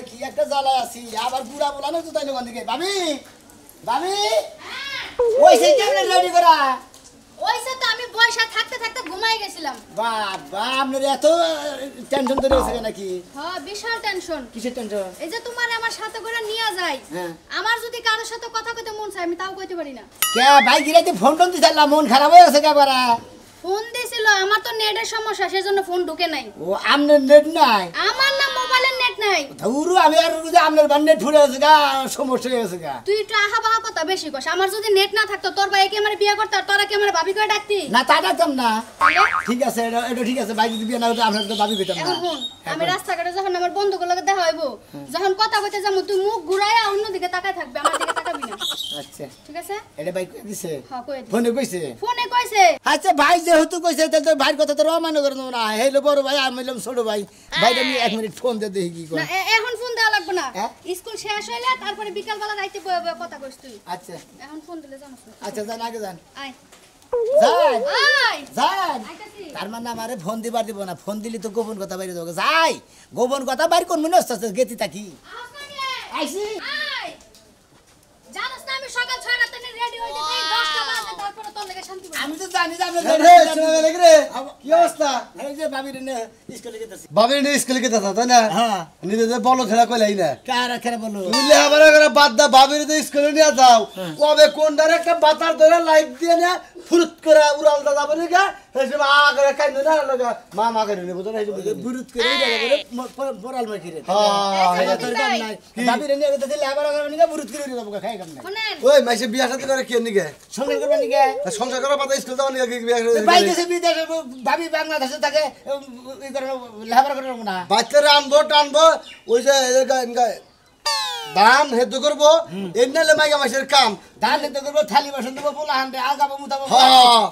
কি একটা জ্বালায় আছি আবার বুড়া বলা না তো তাই না দিকে ভাবি ভাবি ওই সেই কেমনে রেডি করা ওইসে তো আমি বয়সা থাকতে থাকতে ঘুমাই গেছিলাম বাবা আপনার এত টেনশন ধরে আছে নাকি হ্যাঁ বিশাল টেনশন কিসের টেনশন এই যে তোমার আমার সাথে করে নিয়ে যাই আমার যদি কারোর সাথে কথা কইতে মন চায় আমি তাও কইতে পারি না কে ভাই গিরাতে ফোন টোন দিছালা মন খারাপ হয়ে গেছে কেবারে ফোন দিছিল আমার তো নেটের সমস্যা সেজন্য ফোন ঢুকে নাই ও আমনের নেট নাই আমার না মোবাইলের নেট নাই ধুরু আমি আর যে আমনের বান্নে ঠুরে আছে গা সমস্যা হয়ে গেছে গা তুই একটু আহা বাহা কথা বেশি কস আমার যদি নেট না থাকতো তোর ভাই কি আমার বিয়ে করতে আর তোরা কি আমার ভাবি করে ডাকতি না তা ডাকতাম না ঠিক আছে এটা ঠিক আছে ভাই যদি বিয়ে না হতো আমরা তো ভাবি কইতাম না এখন শুন আমি রাস্তাঘাটে যখন আমার বন্ধুগুলোকে দেখা হইব যখন কথা কইতে যাবো তুই মুখ ঘুরাইয়া অন্যদিকে তাকায় থাকবে আমার দিকে তাকাবি না আচ্ছা ঠিক আছে এটা ভাই কই দিছে হ্যাঁ কই দিছে ফোনে কইছে ফোনে কইছে আচ্ছা ভাই যেহেতু কইছে তাহলে তো ভাইয়ের কথা তো অমান্য করে দেবো না হেলো বড় ভাই আমি হইলাম ছোট ভাই ভাইটা আমি 1 মিনিট ফোন দিয়ে দেখি কি করে না এখন ফোন দেওয়া লাগবে না স্কুল শেষ হইলে তারপরে বিকাল বেলা রাইতে কথা কইছ তুই আচ্ছা এখন ফোন দিলে জানোস না আচ্ছা যান আগে যান আয় যাই আয় যান আইতাছি তার মানে আমারে ফোন দিবার দিব না ফোন দিলি তো গোপন কথা বাইরে যাবে যাই গোপন কথা বাইর কোন মনে হচ্ছে গেতি থাকি আইছি আয় জানোস না আমি সকাল 6টা থেকে রেডি হই যেতে 10টা বাজে তারপরে তোর লাগা শান্তি পাই আমি তো জানি যে কি অবস্থা এই যে ভাবির নে স্কুলে গেতেছি বাবির নে স্কুলে কে দাদা তাই না হ্যাঁ নিজে বলো খেলা কইলাই না কারা খেলা বলো তুইলে আবার করে বাদ দা বাবির তো স্কুলে নিয়ে যাও কবে কোন দারে একটা বাতার ধরে লাইট দিয়ে না ফুরুত করে উড়াল দা যাবে না হেসে মা করে কাই না লাগা মা করে নেব তো হেসে বুরুত করে জায়গা করে পরাল মাই কিরে হ্যাঁ এটা তোর কাম নাই ভাবির নে গেতে লেবার করে নিগা বুরুত করে দেব খাই কাম নাই শুনেন ওই মাইসে বিয়া সাথে করে কি নিগে সংসার করবা নিগা সংসার করা পাতা স্কুল যাও নিগে বিয়া করে ভাই দেশে বিদেশে ভাবি বাংলাদেশে থাকে ই করে লেবার করে না বাচ্চারা আনবো টানবো ওই যে দান হেতু করবো এমনি মাইগা মাসের কাম ধান নিতে করবো থালি বাসন দেবো পোলা হানতে আগাবো মুতাবো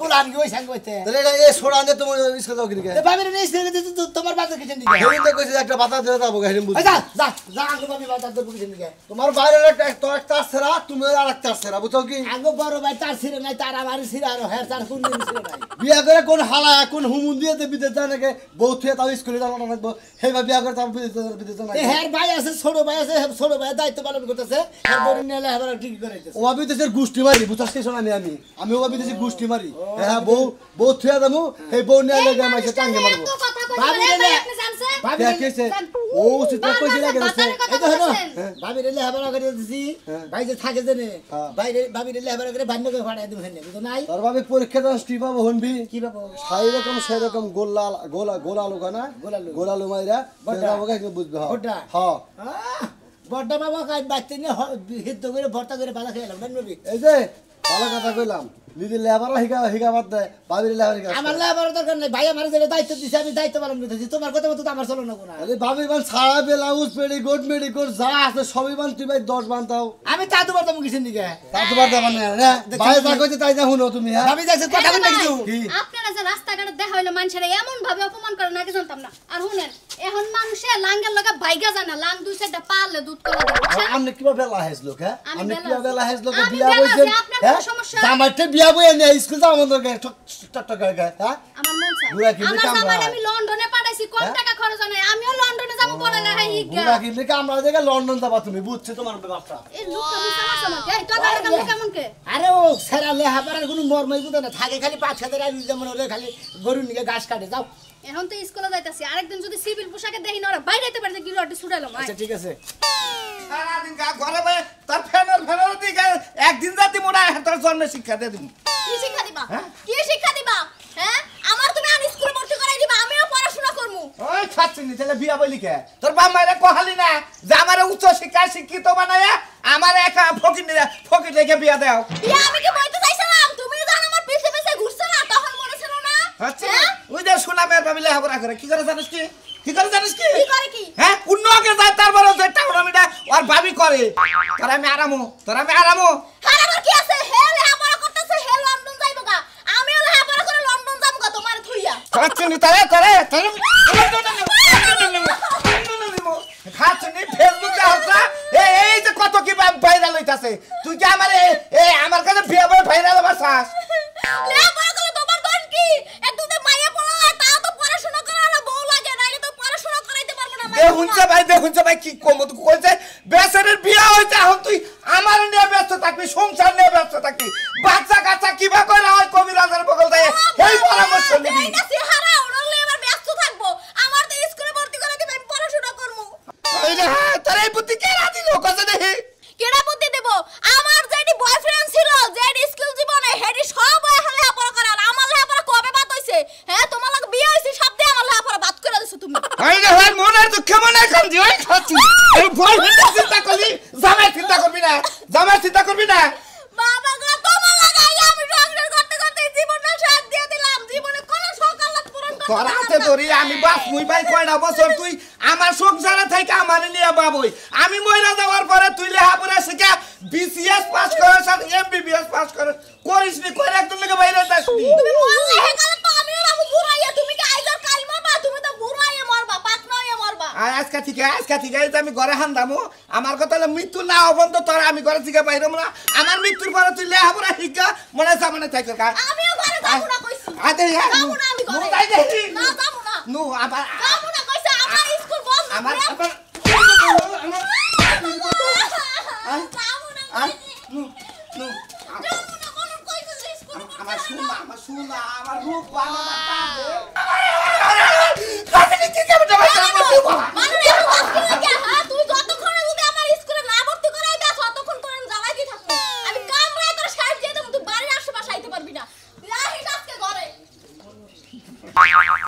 পোলা হানকে ওই সাঙ্গ হইতে তাহলে এটা এ সোড়া আনতে তোমার স্কুল যাও কি নিগে ভাবির নে স্কুলে দিতে তোমার বাজার কিছেন দিকে হেরিন তো কইছে একটা বাতা দিয়ে যাবো হেরিন বুঝি যা যা যা আগে ভাবি বাজার দেবো কিছেন দিকে তোমার বাইরের একটা তো একটা সেরা তুমি আর একটা সেরা বুঝছো কি আগে বড় ভাই তার ছিঁড়ে নাই তার আমার ছিঁড়ে আর হের তার কোন দিন ছিঁড়ে নাই বিয়া করে কোন হালা কোন হুমুন দিয়ে বিদেশ যায় নাকি বউ থুয়ে তাও স্কুলে যাবো না থাকবো হেবা বিয়া করে তাও বিদেশ না হের ভাই আছে ছোট ভাই আছে ছোট ভাই দায়িত্ব পালন করতেছে হের বড় নিলে হেবার ঠিক করাইতেছে ও বিদেশের গুষ্টি মারি বুঝছো স্টেশন আমি ও বিদেশে গুষ্টি মারি হ্যাঁ বউ থুয়ে যাবো এই বউ নিয়ে লাগে মাইসে টাঙ্গে মারবো ভাবি রে আপনি জানছে ভাবি দেখেছে ও সেটা কইছে লাগে এই তো হলো ভাবি রে হেবার করে দিছি ভাই যে থাকে জানে ভাবি রে হেবার করে বান্য করে ফাড়াই দিবেন হেনে বুঝো নাই তোর ভাবে পরীক্ষা দাও স্টি পাবো হনবি কি বাবু সেই রকম গোলা লোকা না গোলা লো মাইরা বুঝবে হ্যাঁ বড়টা বাবা কাজ বাচ্চা নিয়ে হিদ্ধ করে ভর্তা করে বালা খেলাম নবী এই যে ভালো কথা কইলাম নিজে লেবার হিগাবাদ দেয় বাবির লেবার হিগা আমার লেবার দরকার নাই ভাই আমার যেটা দায়িত্ব দিছে আমি দায়িত্ব পালন করতেছি তোমার কথা মতো তো আমার চলো না কোনা আরে বাবি বান সারা ব্লাউজ মেডিকোট যা আছে সবই বান তুই ভাই 10 বান দাও আমি তা তো বলতাম কিছেন দিকে তা তো বাদ দেব না রে ভাই যা কইতে তাই যা শুনো তুমি হ্যাঁ ভাবি যাচ্ছে কথা বলতে কিছু আপনারা যে রাস্তাঘাটে দেখা হইলো মানুষেরা এমন ভাবে অপমান করে নাকি জানতাম না আর শুনেন এখন মানুষে লাঙ্গের লাগা ভাইগা জানা লাং দুই সাইডটা পারলে দুধ করে দেবে আমনে কিবা বেলা হেসলো হ্যাঁ আমনে কিবা বেলা হেসলো আমি বিয়া বেলা বইছেন আছি, আপনার হ্যাঁ কোনো সমস্যা? জামাইতে বিয়া বই এনে স্কুল যাও আমাদের টক হ্যাঁ আমার মন চায় বুড়া কি আমার কামড়া জামাই আমি লন্ডনে পাঠাইছি কত টাকা খরচ হয় নাই আমিও লন্ডনে যাব পড়া লেখা হিগা বুড়া কি কামড়া জায়গা লন্ডন যাবা তুমি বুঝছো তোমার ব্যাপারটা এই লোকটা মিছা মাছ আমাকে এই তোর কাম কেমন কে আরে ও সেরা লেহাপাড়ার কোনো মর্মই বুঝে না থাকে খালি 5-7 আই যেমন ওরে খালি গরুর নিকে ঘাস কাটে যাও এখন তো স্কুলে যাইতাছি আরেকদিন যদি সিভিল পোশাকে দেখি না ওরা বাইরে যেতে পারে কি রটি ছুটাইলাম আচ্ছা ঠিক আছে সারা দিন ঘরে বসে তার ফেনার দিকে একদিন যাতে মোড়া তোর জন্মে শিক্ষা দিয়ে দিন কি শিক্ষা দিবা কি শিক্ষা দিবা হ্যাঁ আমার তুমি আর স্কুলে ভর্তি করাই দিবা আমিও পড়াশোনা করমু ওই খাচ্ছিনি তাহলে বিয়া বলি কে তোর বাপ মায়েরা কহালি না যে আমার উচ্চ শিক্ষা শিক্ষিত বানায়া আমার একা ফকির রেখে বিয়া দাও বিয়া আমি কি বলতে চাইছিলাম তুমি জান আমার পিছে পিছে ঘুরছ না তখন মনে ছিল না আচ্ছা ওই যে সোনা মেয়ের ভাবি লেহাপড়া করে কি করে জানিস কি কি করে জানিস কি কি করে কি হ্যাঁ অন্য আগে যায় তারপরে যে টাউনামিটা আর ভাবি করে তোর আমি আরামো হারাবার কি আছে হে লেহাপড়া করতেছে হে লন্ডন যাইবো গা আমিও লেহাপড়া করে লন্ডন যাবো গা তোমার থুইয়া খাচ্ছিনি তারে খাচ্ছিনি ফেসবুক যা এই যে কত কি ভাইরাল হইতাছে তুই কি আমার কাছে বিয়া বলে ভাইরাল হবার চাস লেহাপড়া করে তোমার দোষ কি একটু মাইয়া পড়া তাও তো পড়াশোনা করা হলো বউ লাগে নাইলে তো পড়াশোনা করাইতে পারবো না দেখুনছে ভাই কি কমত কইছে বেচারের বিয়া হইছে এখন তুই আমার নিয়ে ব্যস্ত থাকবি সংসার নিয়ে ব্যস্ত থাকবি বাচ্চা কাচ্চা কিবা কইরা হয় কবিরাজের বগল দেয় এই পরামর্শ নিবি এইটা সিহারা ওরলে এবার ব্যস্ত থাকবো আমার তো স্কুলে ভর্তি করে দিবে আমি পড়াশোনা করব এই রে হ্যাঁ তোর এই বুদ্ধি কে রাজি লোক আছে দেখি কেডা বুদ্ধি দেব আমার যেটি বয়ফ্রেন্ড ছিল যেটি স্কুল জীবনে হেডি সব লেখাপড়া করে আর আমার লেখাপড়া কবে বাত হইছে হ্যাঁ তোমার লাগে বিয়ে হইছে সব দিয়ে আমার লেখাপড়া বাত করে দিছো তুমি এই রে হ্যাঁ মনের দুঃখ মনে কান্দি ওই খাচ্ছি এই বয়ফ্রেন্ড চিন্তা করবি জামাই চিন্তা করবি না বাবা গো তোমার লাগাই আমি সংসার করতে করতে জীবনটা সাথ দিয়ে দিলাম জীবনে কোন সকাল পূরণ করতে তোর হাতে ধরি আমি বাস মুই ভাই কয়টা বছর তুই আমার সংসারে থেকে আমার নিয়ে বাবই আমি মইরা যাওয়ার পরে তুই লেখাপড়া শিখা বিসিএস পাস করিস আর এমবিবিএস পাস করিস নি কইরা একদম লাগে বাইরে যাসনি তুমি বললে হে কালে তো আমি রাখু বুড়াইয়া তুমি কি আইজার কাল মারবা তুমি তো বুড়াইয়া মারবা পাকনাইয়া মারবা আর আজকে ঠিক আছে আমি ঘরে হান্দামু আমার কথা হলো মৃত্যু না অবন্ত তোর আমি ঘরে থেকে বাইরে না আমার মৃত্যুর পরে তুই লেখাপড়া শিখা মনে সামনে থাক আমিও ঘরে যাব না কইছি আতে যাবো না আমি ঘরে তাই দেখি না যাবো না নু আবার যাবো না কইছে আমার স্কুল বন্ধ আমার যাবো না নু নু যাবো না কোন কইছে স্কুল আমার শুনা আমার রূপ আমার কাছে কি কেমন যাবে মানে এত আজকে লাগে হ্যাঁ তুই যতক্ষণ যদি আমার স্কুলে না ভর্তি করাই দাও ততক্ষণ তোর আমি জ্বালাই দি থাকবো আমি কামড়ায় তোর সাইড দিয়ে দেব তুই বাড়ির আশেপাশে আইতে পারবি না রাহিস আজকে ঘরে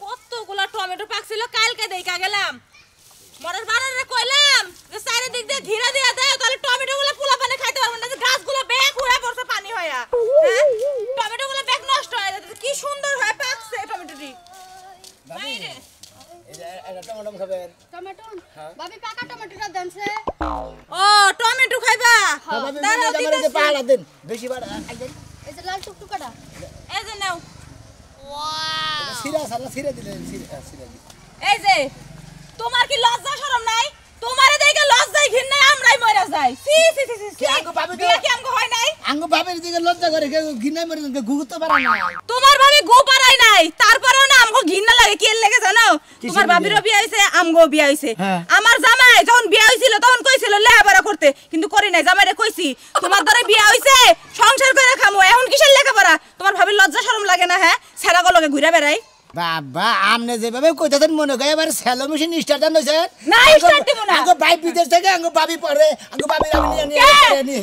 কতগুলা টমেটো পাকছিল কালকে দেইকা গেলাম মরার বানারে কইলাম যে চারিদিক দিয়ে ঘিরা দিয়া দেয় তাহলে টমেটোগুলো পোলা পানি খাইতে পারবো না যে গাছগুলো ব্যাগ হয়ে পড়ছে পানি হইয়া হ্যাঁ টমেটোগুলো ব্যাগ নষ্ট হয়ে যাচ্ছে কি সুন্দর হয়ে পাকছে টমেটোটি বাইরে এটা টমেটো খাবেন টমেটো ভাবি পাকা টমেটোটা দেনছে ও টমেটো খাইবা দাঁড়াও দিতেছি পাহাড়া দেন বেশি বার এই যে লাল টুকটুকাটা এই যে নাও সিরা সালা সিরা দিলেন সিরা দিলেন এই যে তোমার কি লজ্জা শরম নাই তোমারে দেখে লজ্জাই ঘিন্নাই আমরাই মরে যাই সি সি সি কি আঙ্গো ভাবি বিয়ে কি আমগো হয় নাই আঙ্গো ভাবের দিকে লজ্জা করে গিনাই মরে গুগুতে পারে না তোমার ভাবি গো পারাই নাই তারপরেও না আমগো ঘিন্না লাগে কি লাগে জানো তোমার ভাবিরও বিয়ে হইছে আমগো বিয়ে হইছে হ্যাঁ। আমার জামাই যখন বিয়ে হইছিল তখন কইছিল লেখাপড়া করতে কিন্তু করি নাই জামাইরে কইছি তোমার ধরে বিয়ে হইছে সংসার করে খামো এখন কিসের লেখাপড়া তোমার ভাবির লজ্জা শরম লাগে না হ্যাঁ ছেড়া গলকে ঘুরে বেড়াই বাবা আমনে যেভাবে কইতাছেন মনে কয় এবার সেলো মেশিন স্টার্ট দেন হইছে না, start দিব না। আঙ্গো ভাই বিদেশ থেকে আঙ্গো ভাবি পড়ে আঙ্গো ভাবি নিয়ে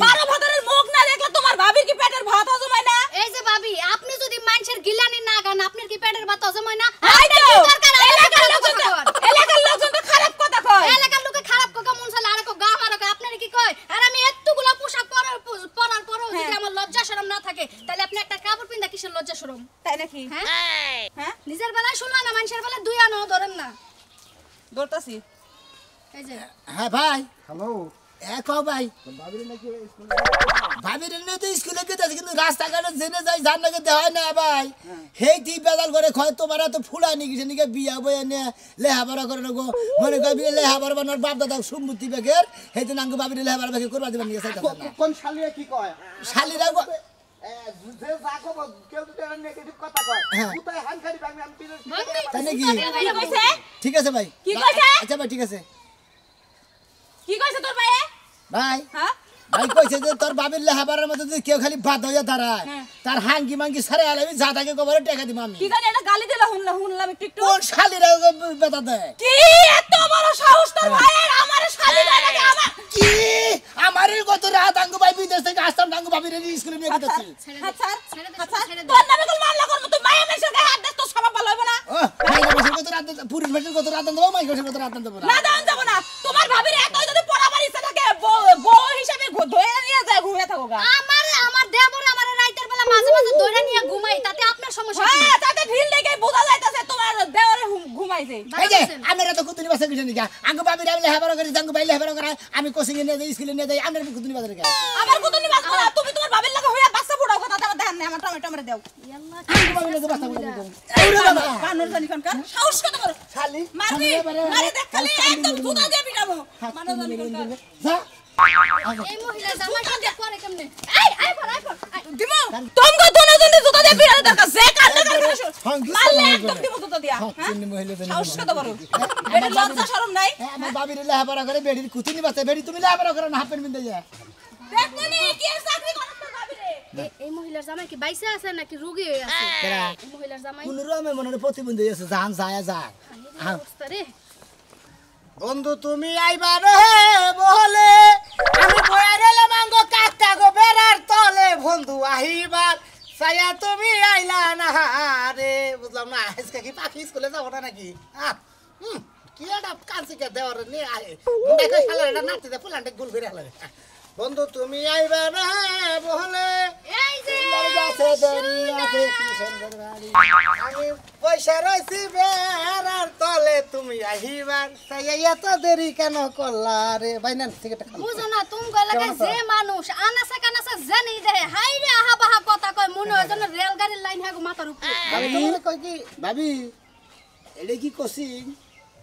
বারো ভাতারের মুখ না দেখলে তোমার ভাবির কি পেটের ভাত হজম হয় না এই যে ভাবি আপনি যদি মানুষের গিলানি না গান আপনার কি পেটের ভাত হজম হয় না এই তো, আপনার কি দরকার এলাকার লোকজন তো খারাপ কথা কয় এলাকার লোকে খারাপ কথা মন চালে আরেকো গা মারকে আপনার কি কয় আর আমি এতগুলা পোশাক পরার পরও যদি আমার লজ্জা শরম না থাকে তাহলে আপনি একটা কাপড় পিন্দা কিসের লজ্জা শরম তাই নাকি হ্যাঁ হ্যাঁ নিজের বেলায় শুনলো না মানুষের বেলায় দুই আনো ধরেন না দৌড়তাছি এই যে হ্যাঁ ভাই হ্যালো কও ভাই ভাবির নাকি ভাবির নিয়ে তো স্কুলে গেছে কিন্তু রাস্তাঘাটে জেনে যাই জান নাকি দেওয়া না ভাই হেই টি বেদাল করে খয় তোমার তো ফুলানি গেছে নিকে বিয়া বয়ে নে লেহাপড়া করে গো মনে কর বিয়ে লেহাপড়া বানার বাপ দাদা সম্মতি বেগের হেই তো নাঙ্গু ভাবির লেহাপড়া বেগে করবা দিবেন নিয়ে চাইতা না কোন শালিয়া কি কয় শালিরা গো যে যাকো কেউ যদি নেগেটিভ কথা কয় হ্যাঁ। কোথায় হানখারি আমি বিরোধ তাই নাকি কি কইছে ঠিক আছে ভাই কি কইছে? আচ্ছা ভাই ঠিক আছে কি কইছে তোর ভাইয়ে ভাই হ্যাঁ ভাই কইছে যে তোর বাবির লেহাপড়ার মধ্যে যদি কেউ খালি বাদ হইয়া দাঁড়ায় হ্যাঁ। তার হাঙ্গি মাঙ্গি সারে আলামি যা তাকে কবরে টাকা দিব আমি কি জানি এটা গালি দিলা শুনলাম একটু একটু কোন শালিরা বেতা দেয় কি এত বড় সাহস তোর ভাইয়ের আমারে শালি দেয় নাকি আমার কি আমারই কত রাত আঙ্গু ভাই বিদেশ থেকে আসতাম আঙ্গু ভাবির স্কুলে নিয়ে গেছি আচ্ছা ছেড়ে দে, আচ্ছা ছেড়ে দে। তোর নামে কোন মামলা করব তুই মায়া মেশে গায়ে হাত দিস তো সব ভালো হবে না ও ভাই বসে কত রাত পুরুষ ভাষার কত রাত দেবো মাই কত রাত দেবো না দান যাব না তোমার ভাবির এতই যদি পড়াবার ইচ্ছা থাকে বউ হিসাবে ধরে নিয়ে যায় ঘুরে থাকো গা আমার দেবর আমার রাইতের বেলা মাঝে মাঝে দইরা নিয়ে ঘুমাই তাতে আপনার সমস্যা কি হ্যাঁ তাতে ঢিল দেখে বোঝা যাইতাছে তোমার দেওরে ঘুমাইছে এই যে আপনারা তো কুতুনি বাসা কিছু নিকা আঙ্গু ভাবির আমি লেহাপড়া করি আঙ্গু ভাই লেহাপড়া করা আমি কোচিং এ নিয়ে যাই স্কুলে নিয়ে যাই আপনারা কুতুনি বাজারে গা আমার কত নিবাস করা তুমি তোমার ভাবির লাগে হইয়া বাচ্চা ফুড়াও কথা আমার দেন না আমার টমেটো আমরা দাও আঙ্গু ভাবির লাগে বাসা করে এই রে বাবা বানর জানি কোনকার সাহস কত বড় শালি মারবি মারি দেখ খালি একদম দুধা দিয়ে পিটাবো বানর জানি কোনকার যা এই মহিলা জামাই সাথে করে কেমনে এই আই পর দিমু তোমগো দুজনে জুতা দিয়ে বিড়ালে দরকার যে কান্দে মারলে একদম দিমু জুতা দিয়া চিনি মহিলা জানি সাহস কত বড় বেড়ি লজ্জা শরম নাই আমার বাবির লেহাপড়া করে বেড়ির কুতি নিবাতে বেড়ি তুমি লেহাপড়া করে না হাফ প্যান্ট পিনতে যায় দেখনি কি চাকরি করছ ভাবি রে এই মহিলার জামাই কি বাইসে আছে নাকি রোগী হয়ে আছে কেরা এই মহিলার জামাই কোন রকমে মনে প্রতিবন্ধী আছে জান যায় যায় অবস্থা রে বন্ধু তুমি আইবা রে বলে আমি বয়া রেলাম আঙ্গ কাকা গো বেড়ার তলে বন্ধু আহিবার সায়া তুমি আইলা না রে বুঝলাম না আজকে কি পাখি স্কুলে যাবো না নাকি কি একটা কাঁচিকে দেওয়ার নিয়ে আয় দেখো খেলাটা নাচতে ফুলানটা গুল করে হেলাবে বন্ধু তুমি আইবা না বলে এই যে আছে দেরি আছে কি সুন্দর বাড়ি আমি পয়সা রইছি বেড়ার তলে তুমি আহিবার সাইয়া এত দেরি কেন করলা রে বাইনা টিকেট খালি বুঝো না তুমি গলাকে যে মানুষ আনাসা কানাসা জানি দেহে হাই রে আহা বাহা কথা কয় মনে হয় যেন রেলগাড়ির লাইন হাগো মাথার উপরে আমি তোমারে কই কি ভাবি এটা কি কোচিং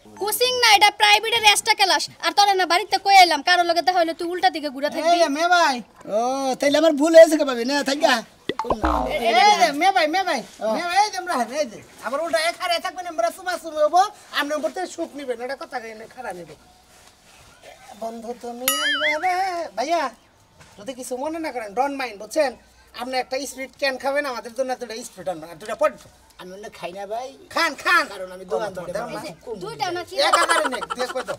কোচিং না এটা প্রাইভেটের এক্সট্রা ক্লাস আর তোরা না বাড়িতে কই আইলাম কারো লগে দেখা হইলো তুই উল্টা দিকে ঘুরে থাকবি এই মে ভাই ও তাইলে আমার ভুল হয়েছে কে ভাবি না থাকা এই মে ভাই মে ভাই এই তোমরা এই যে আবার উল্টা এক হারে থাকবেন আমরা সুমা সুমা হবো আমরা বলতে সুখ নিবেন এটা কথা কই না খারাপ নিবে বন্ধু তুমি আইবা ভাইয়া যদি কিছু মনে না করেন ডোন্ট মাইন্ড বুঝছেন আপনি একটা স্পিড ক্যান খাবেন আমাদের জন্য একটা স্পিড আনবেন আর দুটো পট আমি না খাই না ভাই খান খান কারণ আমি দোকান ধরে দুইটা না কি এক আকারে নে দেখ কত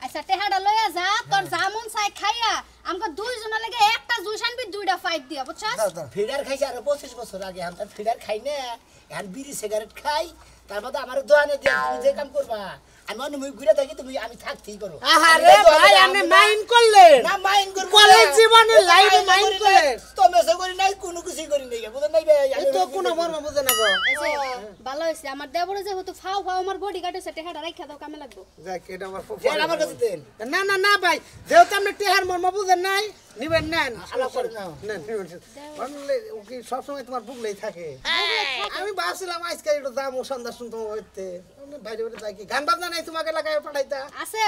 আচ্ছা টেহাডা লইয়া যা তোর জামুন চাই খাইয়া আমগো দুইজনের লাগে একটা জুস আনবি দুইটা ফাইট দিয়া বুঝছস ফিডার খাইছি আর 25 বছর আগে আমি তার ফিডার খাই না এখন বিড়ি সিগারেট খাই তারপর আমার দোকানে দিয়ে তুমি যে কাম করবা আমি অন্য মুই ঘুরে থাকি তুমি আমি থাকতেই করো আরে ভাই আপনি মাইন্ড করলেন না মাইন্ড করব কলেজ জীবনে লাইফে মাইন্ড করলেন তো মেসে করি নাই কোনো কিছু করি নাই বুঝেন নাই ভাই এই তো কোনো মর্ম বুঝে না গো এই যে ভালো হইছে আমার দেবরে যে হতো ফাও ফাও আমার বডি গার্ড হইছে টেহাডা রাইখা দাও কামে লাগবো যাক এটা আমার খুব এটা আমার কাছে দেন না না না ভাই যেহেতু আপনি টেহার মর্ম বুঝেন নাই নিবেন নেন আলাপ করে নাও। নেন বললে ও কি সবসময় তোমার বুকলেই থাকে আমি ভাবছিলাম আজকে একটু দাম ও সন্ধ্যা শুনতাম হইতে বাইরে বাইরে যাই কি গান বাজনা নাই তোমাকে লাগায় পাঠাইতা আছে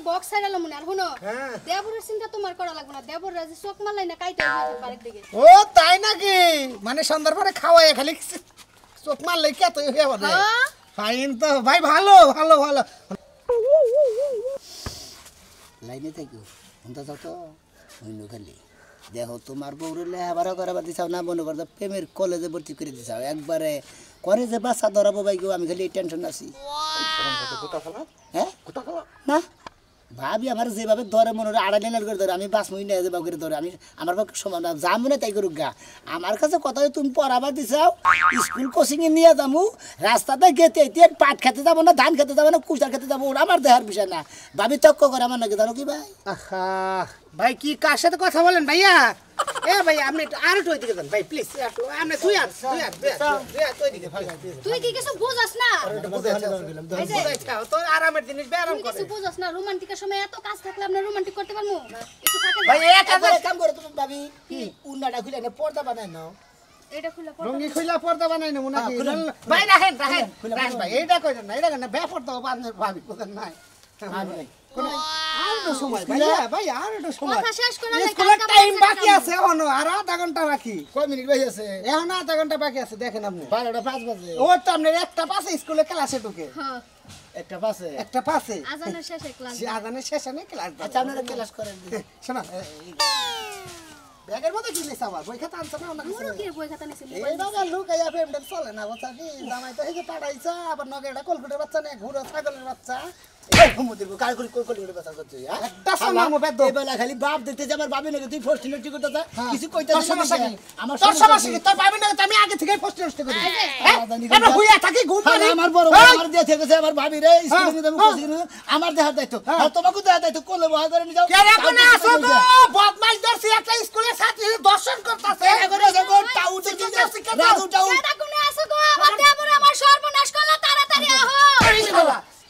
বক্স ছাড়ালো মনে আর শুনো হ্যাঁ। দেবরের চিন্তা তোমার করা লাগবে না দেবর রাজি চোখ মারলাই না কাইতে হইছে বাড়ির দিকে ও তাই নাকি মানে সন্ধ্যার পরে খাওয়াই খালি চোখ মারলে কে তো হয়ে যাবে হ্যাঁ ফাইন তো ভাই ভালো ভালো ভালো লাইনে থাকো অন্ত যাও তো হইনো খালি দেখো তোমার বউরে লেহাবারা করাবার দিছাও না মনে করতো প্রেমের কলেজে ভর্তি করে দিছাও একবারে করে যে বাচ্চা ধরাবো ভাই গো আমি খালি এই টেনশন আছি হ্যাঁ না ভাবি আমার যেভাবে ধরে মনে হয় আড়াই লাইন করে ধরে আমি বাস মহিনা যেভাবে করে ধরে আমি আমার পক্ষে সমান না যা মনে তাই করুক গা আমার কাছে কথা তুমি পড়াবার দিছাও স্কুল কোচিংয়ে নিয়ে যাবো রাস্তাতে গেতে পাট খেতে যাবো না ধান খেতে যাবো না কুচার খেতে যাবো ওরা আমার দেহার বিষয় না ভাবি তক্ক করে আমার নাকি জানো কি ভাই আহা ভাই কি কার সাথে কথা বলেন ভাইয়া এ ভাই আপনি একটু আর একটু ওইদিকে যান ভাই প্লিজ আপনি তুই আর ওইদিকে তুই কি কিছু বুঝাস না এই যে তোর আরামের জিনিস ব্যারাম তুই করে কিছু বুঝাস না রোমান্টিকের সময় এত কাজ থাকলে আমরা রোমান্টিক করতে পারবো একটু থাকে ভাই এক কাম করে তুমি ভাবি কি উন্নাটা খুলে না পর্দা বানায় নাও এটা খুলে পড় রঙি খুইলা পর্দা বানাই না নাকি খুলেন। ভাই রাখেন রাখেন রাখেন ভাই এইটা কইরেন না এটা কেন ব্যাপারটা বান্ধব ভাবি কোথায় নাই আর একটু সময় ভাইয়া ভাই আর একটু সময় কথা শেষ করে না স্কুলের টাইম বাকি আছে এখনো আর আধা ঘন্টা বাকি কয় মিনিট ভাই আছে এখন আধা ঘন্টা বাকি আছে দেখেন আপনি 12:05 বাজে ও তো আপনার একটা পাশে স্কুলে ক্লাসে ঢুকে হ্যাঁ একটা পাশে একটা পাশে আজানের শেষে ক্লাস সে আদানের শেষে নেই ক্লাস আচ্ছা আপনারা ক্লাস করেন শোনা ব্যাগের মধ্যে কি নিস আবার বই খাতা আনছে না অন্য কিছু মুরো কি বই খাতা নিছে এই বাবা লোক আইয়া পেমটা চলে না বাচ্চা কি জামাই তো হেগে পাঠাইছা আবার নগে এটা কলকুটের বাচ্চা না ঘুরে ছাগলের বাচ্চা এই ঘুমুদির কাল করি করে বাসা করতে হ্যাঁ একটা সামার মো বেদ এই বেলা খালি বাপ দেখতে যে আমার বাবি নাকি তুই ফার্স্ট ইউনিটি করতে যা কিছু কইতে তোর সমস্যা কি আমার তোর সমস্যা কি তোর পাবি না তো আমি আগে থেকে ফার্স্ট নষ্ট করি হ্যাঁ আমরা হুইয়া থাকি ঘুম পারি আমার বড় ভাই আমার দিয়ে থেকে আমার ভাবি রে স্কুলে নিতে আমি কোচিং আমার দেহার দায়িত্ব আর তোমাকে দেহার দায়িত্ব কোলে বহা করে নিয়ে যাও কে রে কোন আসো তো বদমাইশ দর্শি একটা স্কুলের ছাত্রী দর্শন করতেছে করে যাবো টাউ দিতে রাজু টাউ এটা কোন আছে গো আমার দেবর আমার সর্বনাশ করলা তাড়াতাড়ি আহো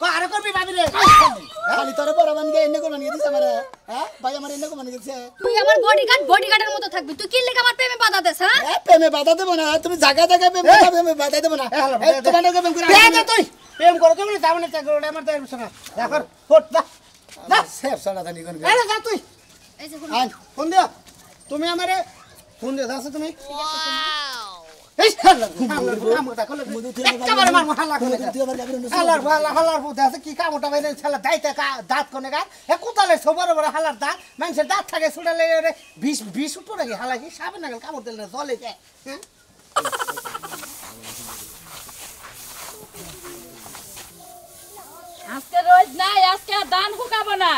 কো আরে করবি ভাবি রে খালি তোরে বড় বানগে এনে কোন নিয়ে দিছে আমারে হ্যাঁ ভাই আমার এনে কোন নিয়ে দিছে তুই আমার বডিগার্ডের মতো থাকবি তুই কি লাগা আমার প্রেমে বাধা দেস হ্যাঁ এ প্রেমে বাধা দেব না তুমি জায়গা জায়গা প্রেমে বাধা দেব না এই তোমাকে প্রেম করে দে তুই প্রেম করো তুমি যাও না চাকরি ওটা আমার দেয় না দেখো ফট দা না সেফ সালা জানি কোন আরে যা তুই এই যে আন ফোন দিও তুমি আমারে ফোন দিয়ে দাও তুমি এই হালার কামটা করলে একেবারে মার হালা করে হালার বুদ্ধি আছে কি কামটা বাইরে শালা দাইতে দাঁত কোনে গা এ কোতালে সবার বড় হালার দাঁত মানুষের দাঁত থাকে ছুটালে 20 উঠো নাকি হালা কি সামনে নাগাল কামড় দিলে জলে যায় হ্যাঁ আজকে রোজ নাই আজকে দান হুকাবো না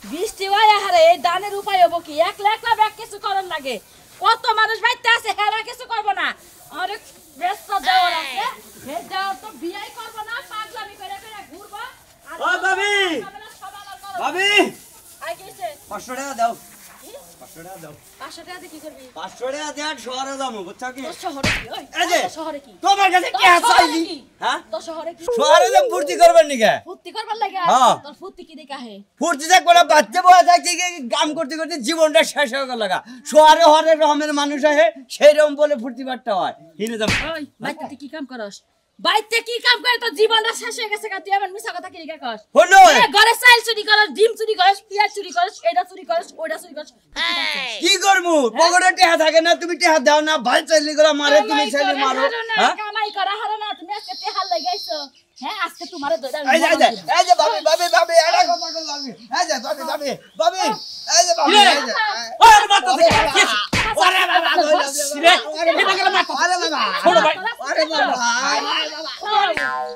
বৃষ্টি হয় হারে এই দানের উপায় হবো কি এক লাখ ব্যাগ কিছু করার লাগে কত মানুষ বাইতে আছে হেরা কিছু করবো না অনেক ব্যস্ত দেওয়ার আছে হে যাও তো বিয়াই করবো না পাগলামি করে করে ঘুরবো আর ও ভাবি ভাবি আই গেছে 500 টাকা দাও 500 টাকা দাও 500 টাকা দিয়ে কি করবি 500 টাকা দিয়ে আর শহরে যাবো বুঝছো কি তোর শহরে কি ওই এই যে, তোর শহরে কি তোমার কাছে কি তোর আছে শহরে আইলি কি? হ্যাঁ তোর শহরে কি শহরে যাম ফুর্তি করবার নিকে ফুর্তি করবার লাগে হ্যাঁ। তোর ফুর্তি কি দেখা হে ফুর্তি থাক বলে বাচ্চা বয়া থাকছে কি কাম করতে করতে জীবনটা শেষ হয়ে গেল লাগা শহরে হরেক রকমের মানুষ আহে সেই রকম বলে ফুর্তি বাট্টা হয় হিনে যাম ওই বাইতে তুই কি কাম করস বাইতে কি কাম করে তোর জীবনটা শেষ হয়ে গেছে তুই আমার মিছা কথা কি লিখা কস হলো ঘরে চাইল চুরি করস ডিম চুরি করস পিয়াজ চুরি করস এটা চুরি করস ওইটা চুরি করস কি করমু পকেটে টেহা থাকে না তুমি টেহা দাও না ভাল চাইলি করে মারে তুমি চাইলি মারো হ্যাঁ কামাই করা হারো না তুমি আজকে তেহাল লাগাইছো হ্যাঁ আজকে তোমারে দইরা এই যে ভাবি আড়া কথা কল ভাবি এই যে ভাবি এই যে ভাবি এই যে ওরে মাথা থেকে ওরে বাবা রে এবারে মাথা আরে বাবা ছোট ভাই আরে বাবা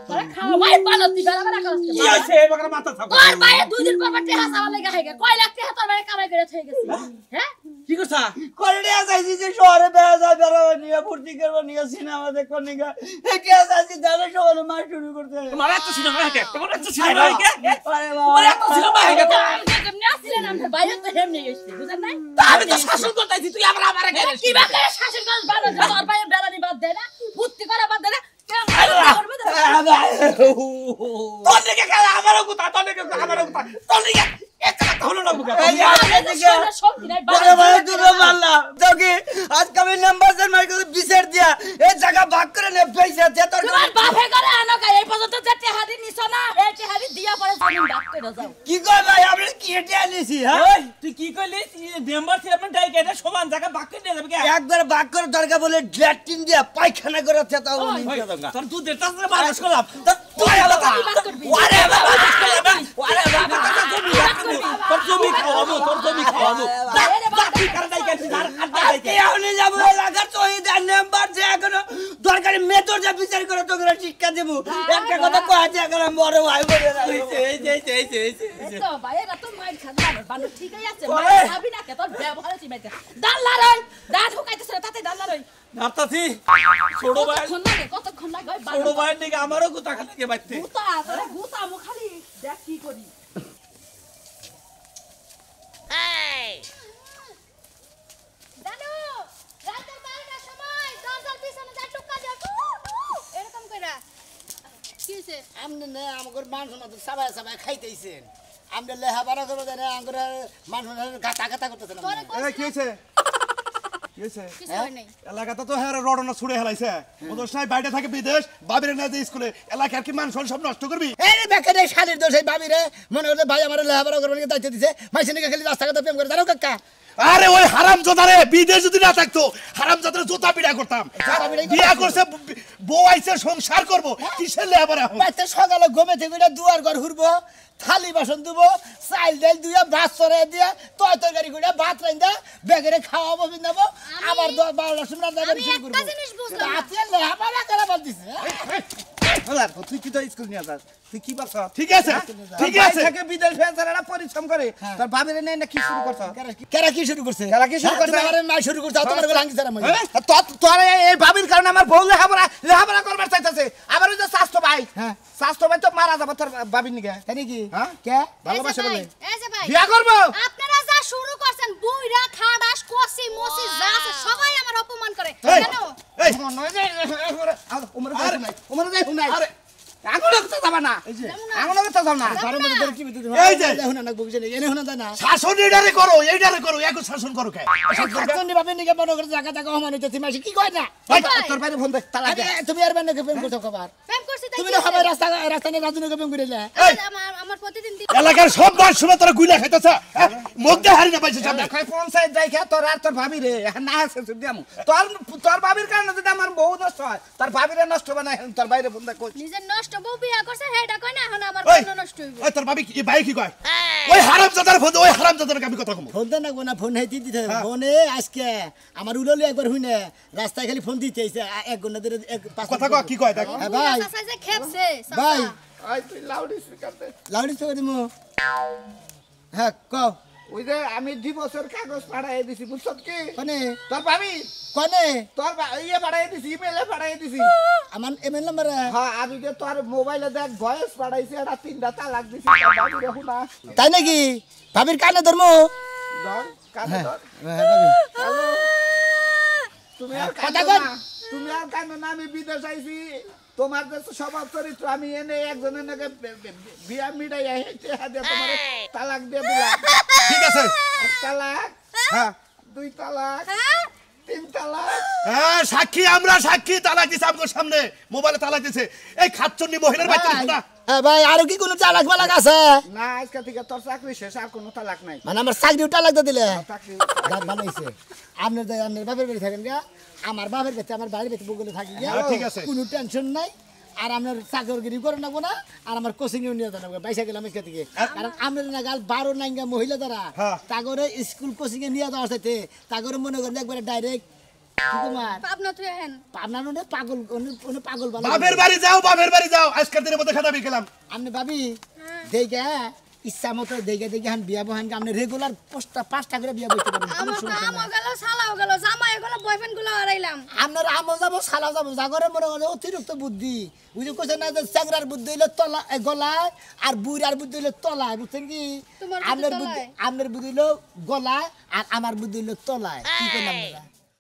তোরা খাওয়াই ভালো তুই বেলা বেলা করস কি হইছে এবারে মাথা থাকো তোর ভাইয়ে দুই দিন পর তেহা চাওয়া লাগা হয়ে গেছে কয় লাখ টাকা তোর ভাই কামাই করে থই গেছে হ্যাঁ কি করছা কোলডে যাইছি যে শহরে বেজা বেরো নিয়ে ফুর্তি করব নিয়ে সিনেমা দেখব নিয়ে একে যাইছি দাদা শহরে মার শুরু করতে তোমার এত সিনেমা হেকে তোমার এত সিনেমা হেকে আরে তোমার এত সিনেমা হেকে কেমনে আসছিলেন আমাদের বাইরে তো হেমনে গেছে বুঝেন নাই আমি তো শাসন করতেছি তুই আবার আমারে গেলে কি বা করে শাসন করস বাদ দে তোর ভাই বেলা নি বাদ দে না ফুর্তি করা বাদ দে না তোর দিকে খেলা আমারও কথা তোর দিকে আমারও কথা তোর দিকে একটা কথা হলো না বুকা বড় বড় দূরে মারলা তোকে আজকে আমি নাম্বার মার করে বিচার দিয়া এই জায়গা ভাগ করে নে পয়সা দে তোর তোমার বাপে করে আনো কা এই পর্যন্ত যে টেহাদি নিছ না এই টেহাদি দিয়া পরে জমিন ডাক করে যাও কি কই ভাই আমরা কি হেটে আনিছি হ্যাঁ ওই তুই কি কইলি মেম্বার চেয়ারম্যান ডাই কেটে সমান জায়গা ভাগ করে নিয়ে যাবে কি একবার ভাগ করে দরকার বলে ল্যাট্রিন দিয়া পায়খানা করে তাও নিয়ে দাও তোর দুধের টাসরে বাস করলাম তুই আলাদা ওরে বাবা ওরে বাবা তোর জমি খাওয়াবো কি করে ডাই কেটে আর ডাই কে আউনি যাব লাগার শহীদ নাম্বার যে এখনো দরকারি মেতর যা বিচার করে তোকে শিক্ষা দেব একটা কথা কই আছে এখন বড় ভাই বলে এই তো ভাই এরা তো মাইর খাবে বানু ঠিকই আছে মাইর খাবি না কে তোর ব্যবহার আছে মাইর দাল্লার ওই দাঁত হুকাইতেছ তাতে দাল্লার ওই নাপতাছি ছোট ভাই কতক্ষণ লাগে ওই ছোট ভাই নিকে আমারও কথা খাতে বাইতে গুতা তোরে গুতা মু খালি দেখ কি করি জানো রাতের 12টার সময় দরজার পিছনে যা টুকা দিয়া এরকম কইরা কি হইছে আমনে না আমগর মানুষ না সবাই সবাই খাইতেইছেন আমনে লেহাবারা করব জানে আমগর মানুষ গাতা গাতা করতেছেন এই কি হইছে কি হইছে কিছু হয় নাই এলাকাতে তো হেরা রডনা ছুড়ে হেলাইছে ওদের সাই বাইরে থাকে বিদেশ বাবিরে না যে স্কুলে এলাকার কি মানুষ সব নষ্ট করবি এই বেকারে শালির দোষ এই ভাবিরে মনে হলো ভাই আমার লেহাবারা করব নিয়ে দায়িত্ব দিছে মাইসিনিকে খালি রাস্তা কথা প্রেম করে জানো কাকা আরে ওই হারাম জোতারে বিদেশ যদি না থাকতো হারাম জোতারে জোতা পিড়া করতাম বিয়া করছে বউ আইছে সংসার করব কিসের লেহাবারা বাইতে সকালে ঘুমে থেকে দুয়ার ঘর ঘুরবো থালি বাসন দেবো চাইল ডাইল দুইয়া ভাত সরাই দিয়া তরকারি করে ভাত রাইন্দা বেগেরে খাওয়াবো বিন্দাবো আবার 12টার সময় রান্না আমি শুরু একটা করবো জিনিস বুঝলাম রাতে লেহাবারা করে বলতিছে তুই কি তো স্কুল নিয়ে যাস তুই কি বলছ ঠিক আছে ঠিক আছে থেকে বিদেশ ফেসারা পরিশ্রম করে তোর বাবিরে নেই না কি শুরু করছ কেরা কি শুরু করছে কেরা কি শুরু করছে? তুমি আমারে মাই শুরু করছে তোমার গলা হাঙ্গি সারা মই তোর এই বাবির কারণে আমার বউ লেহাপড়া করবার চাইতেছে আবার ওই যে স্বাস্থ্য ভাই হ্যাঁ স্বাস্থ্য ভাই তো মারা যাবো তোর বাবির নিকে তাই কি হ্যাঁ কে ভালোবাসে বলে এই যে ভাই বিয়া করবো আপনারা যা শুরু করছেন বুইরা খাড়াস কসি মসি যা আছে সবাই আমার অপমান করে এই, জানো এই উমরে যাই হুনাই আগুন লাগতে যাবা না আগুন লাগতে যাও না ঘরের মধ্যে ধরে কি বিদ্যুৎ এই যে। হুনা না বুঝে নেই এনে হুনা না শাসন এইডারে করো এখন শাসন করো কে শাসন ভাবে নিকে মনে করে জায়গা জায়গা সমান হইতেছে মাসি কি কয় না তোর বাইরে ফোন দে তালা দে তুমি আর বান্নাকে প্রেম করছো কবার প্রেম করছি তুমি না সবাই রাস্তা রাস্তা নিয়ে রাজনীতি করবেন করিলে আমার প্রতিদিন এলাকার সব মানুষ শুনে তোরা গুইলা খাইতেছে মধ্যে হারি না পাইছে সামনে দেখাই পঞ্চায়েত যাই খা তোর আর তোর ভাবি রে এখন না আছে দিয়ামু তোর ভাবির কারণে যদি আমার বউ নষ্ট হয় তোর ভাবিরে নষ্ট বানাই তোর বাইরে ফোন দা কই নিজে নষ্ট বউ বিয়া করছে হেটা কই না এখন আমার ওই, বউ নষ্ট হইব ওই তোর ভাবি কি ভাই কি কয় ওই হারামজাদার ফোন ওই হারামজাদার আমি কথা কম ফোন দেন না ফোন হেতি দিতে ফোনে আজকে আমার উললি একবার হইনে রাস্তায় খালি ফোন দিতে আইছে 1 ঘন্টা ধরে কথা কয় কি কয় দেখ হ্যাঁ ভাই চাচা যে খেপছে ভাই আই তুই লাউড স্পিকার দে লাউডি তো দিমু হ্যাঁ কও ওই যে আমি ডিভোর্সের কাগজ পাঠাই দিছি বুঝছত কি কোনে তোর ভাবি কোনে তোর ইয়ে পাঠাই দিছি ইমেলে পাঠাই দিছি আমার ইমেল নাম্বার হ্যাঁ আমি যে তোর মোবাইলে দেখ ভয়েস পাঠাইছি এটা 3টা তালাক দিছি ভাবি দেখো না তাই নাকি ভাবির কানে ধরমু ধর কানে ধর হ্যাঁ ভাবি হ্যালো তুমি আর কথা কাঁদো কন। না তুমি আর কাঁদো না আমি বিদেশ আইছি তোমার যে স্বভাব চরিত্র আমি এনে একজনের নাকি বিয়া মিটাই হেঁটে হাতে তোমার তালাক দিয়ে দিলাম ঠিক আছে 1 তালাক হ্যাঁ 2 তালাক 3 তালাক হ্যাঁ সাক্ষী আমরা সাক্ষী তালাক দিছে আমার সামনে মোবাইলে তালাক দিছে এই খাচ্চন্নি মহিলার বাচ্চা ভাই, না হ্যাঁ ভাই আর কি কোনো চালাক মালাক আছে না আজকে থেকে তোর চাকরি শেষ আর কোনো তালাক নাই মানে আমার চাকরি টালাক দিয়ে দিলে চাকরি গান বানাইছে আপনার বাপের বাড়ি থাকেন গা আমার বাপের বাড়িতে আমার বাড়ির বাড়িতে বগুলে থাকি গা হ্যাঁ, ঠিক আছে। কোনো টেনশন নাই আর আপনার চাকরগিরি করে নেবো না আর আমার কোচিং এও নিয়ে যাবো বাইসা গেলাম এখান থেকে কারণ আপনার না গাল 12 নাইঙ্গা মহিলা দ্বারা হ্যাঁ। তাগরে স্কুল কোচিং এ নিয়ে যাওয়ার সাথে তাগরে মনে করেন একবারে ডাইরেক্ট কুমার আপনা তুই হেন আপনার মনে পাগল উনি পাগল বানাবে। বাপের বাড়ি যাও আজকের দিনের মধ্যে খাতাবি গেলাম আপনি ভাবি দেখে ইচ্ছা মতো দেখে হান বিয়া বহান আপনি রেগুলার 5টা করে বিয়া বইতে পারেন কোনো আমার সমস্যা কামও নাই। গেল সালাও গেল জামাই গেল বয়ফ্রেন্ড গুলো হারাইলাম আপনার আমল যাবো সালাও যাবো জাগরে মনে করে অতিরিক্ত বুদ্ধি বুঝে কোথায় না যে চ্যাংরার বুদ্ধি হইলে তলা গলায় আর বুড়ার বুদ্ধি হইলে তলায় বুঝছেন কি তোমার বুদ্ধি আপনার বুদ্ধি তলায়? আপনার বুদ্ধি হইলো গলায় আর আমার বুদ্ধি হইলো তলায় কি করলাম